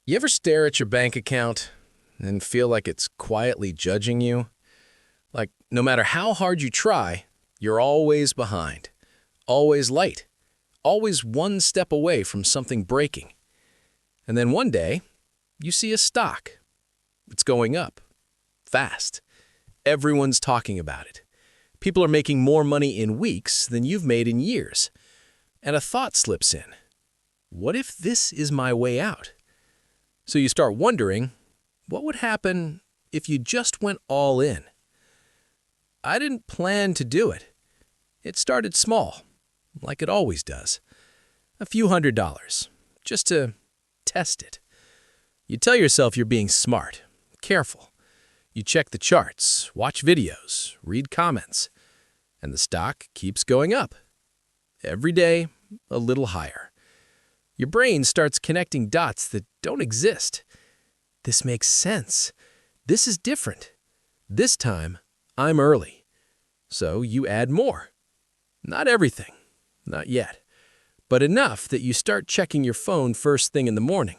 You ever stare at your bank account and feel like it's quietly judging you? Like, no matter how hard you try, you're always behind, always late, always one step away from something breaking. And then one day, you see a stock. It's going up, fast. Everyone's talking about it. People are making more money in weeks than you've made in years. And a thought slips in. What if this is my way out? So you start wondering, what would happen if you just went all in? I didn't plan to do it. It started small, like it always does. A few $100s, just to test it. You tell yourself you're being smart, careful. You check the charts, watch videos, read comments, and the stock keeps going up. Every day, a little higher. Your brain starts connecting dots that don't exist. This makes sense. This is different. This time, I'm early. So you add more. Not everything, not yet, but enough that you start checking your phone first thing in the morning.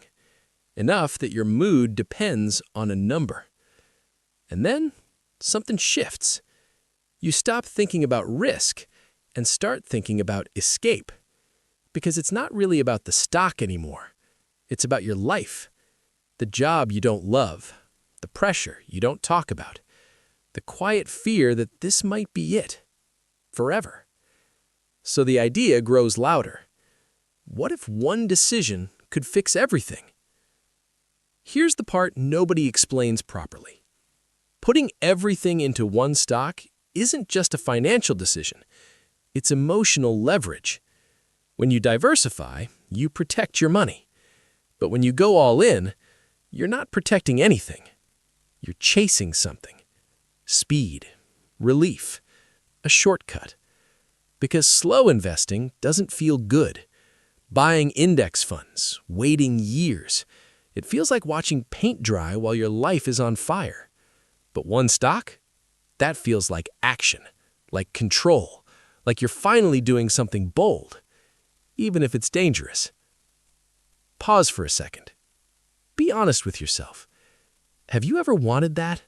Enough that your mood depends on a number. And then something shifts. You stop thinking about risk and start thinking about escape. Because it's not really about the stock anymore. It's about your life. The job you don't love. The pressure you don't talk about. The quiet fear that this might be it. Forever. So the idea grows louder. What if one decision could fix everything? Here's the part nobody explains properly. Putting everything into one stock isn't just a financial decision. It's emotional leverage. When you diversify, you protect your money. But when you go all in, you're not protecting anything. You're chasing something. Speed, relief, a shortcut. Because slow investing doesn't feel good. Buying index funds, waiting years. It feels like watching paint dry while your life is on fire. But one stock? That feels like action, like control, like you're finally doing something bold. Even if it's dangerous. Pause for a second. Be honest with yourself. Have you ever wanted that?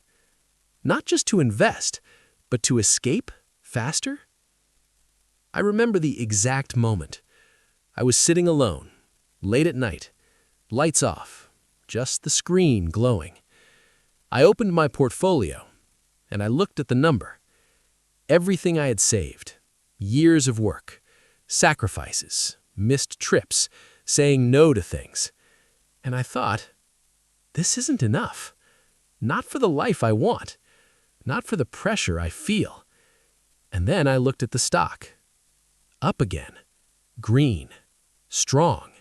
Not just to invest, but to escape faster? I remember the exact moment. I was sitting alone, late at night, lights off, just the screen glowing. I opened my portfolio, and I looked at the number. Everything I had saved, years of work, sacrifices, missed trips, saying no to things. And I thought, this isn't enough. Not for the life I want. Not for the pressure I feel. And then I looked at the stock. Up again. Green. Strong.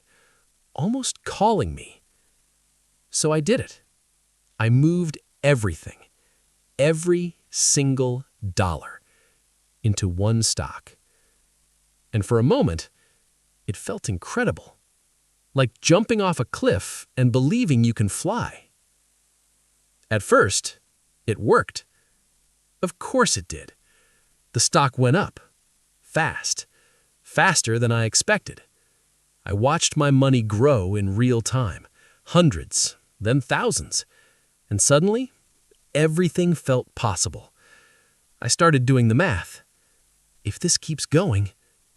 Almost calling me. So I did it. I moved everything. Every single dollar. Into one stock. And for a moment, it felt incredible. Like jumping off a cliff and believing you can fly. At first, it worked. Of course it did. The stock went up. Fast. Faster than I expected. I watched my money grow in real time. Hundreds, then thousands. And suddenly, everything felt possible. I started doing the math. If this keeps going,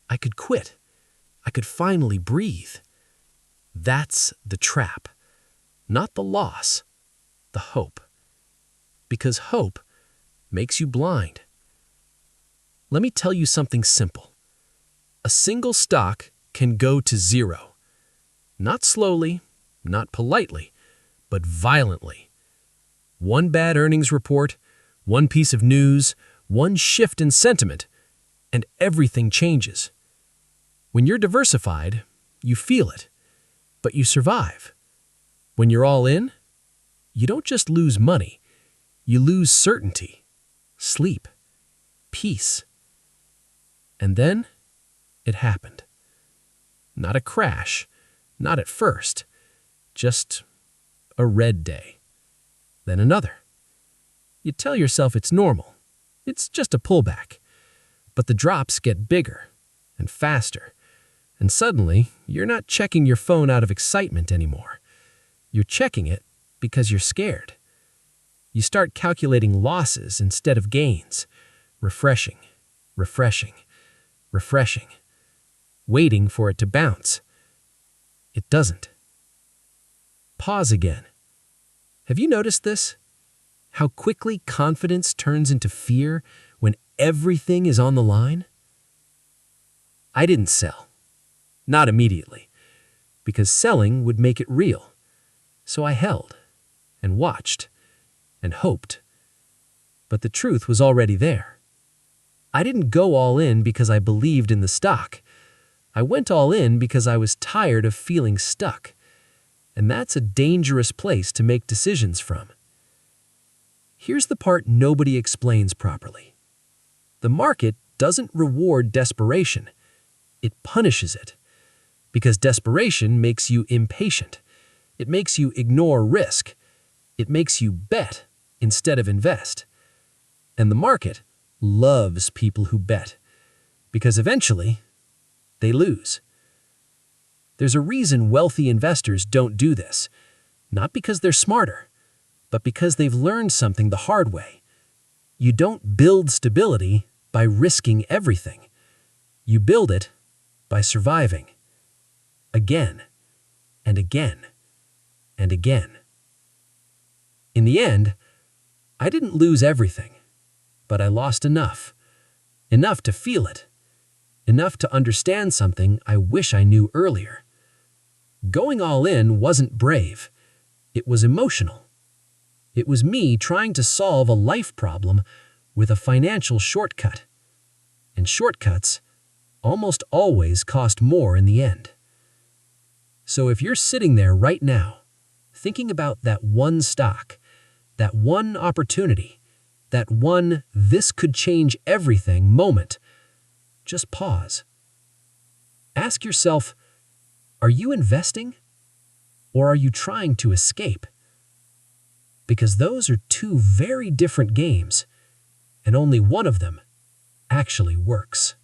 I could quit. I could finally breathe. That's the trap. Not the loss. The hope. Because hope makes you blind. Let me tell you something simple. A single stock can go to zero. Not slowly, not politely, but violently. One bad earnings report, one piece of news, one shift in sentiment, and everything changes. When you're diversified, you feel it, but you survive. When you're all in, you don't just lose money, you lose certainty, sleep, peace. And then it happened. Not a crash, not at first, just a red day. Then another. You tell yourself it's normal, it's just a pullback. But the drops get bigger and faster. And suddenly, you're not checking your phone out of excitement anymore. You're checking it because you're scared. You start calculating losses instead of gains, refreshing, refreshing, refreshing, waiting for it to bounce. It doesn't. Pause again. Have you noticed this? How quickly confidence turns into fear when everything is on the line? I didn't sell. Not immediately, because selling would make it real. So I held, and watched, and hoped. But the truth was already there. I didn't go all in because I believed in the stock. I went all in because I was tired of feeling stuck. And that's a dangerous place to make decisions from. Here's the part nobody explains properly. The market doesn't reward desperation. It punishes it. Because desperation makes you impatient. It makes you ignore risk. It makes you bet instead of invest. And the market loves people who bet. Because eventually, they lose. There's a reason wealthy investors don't do this. Not because they're smarter, but because they've learned something the hard way. You don't build stability by risking everything. You build it by surviving. Again, and again, and again. In the end, I didn't lose everything, but I lost enough. Enough to feel it. Enough to understand something I wish I knew earlier. Going all in wasn't brave. It was emotional. It was me trying to solve a life problem with a financial shortcut. And shortcuts almost always cost more in the end. So if you're sitting there right now, thinking about that one stock, that one opportunity, that one "this could change everything" moment, just pause. Ask yourself, are you investing? Or are you trying to escape? Because those are two very different games, and only one of them actually works.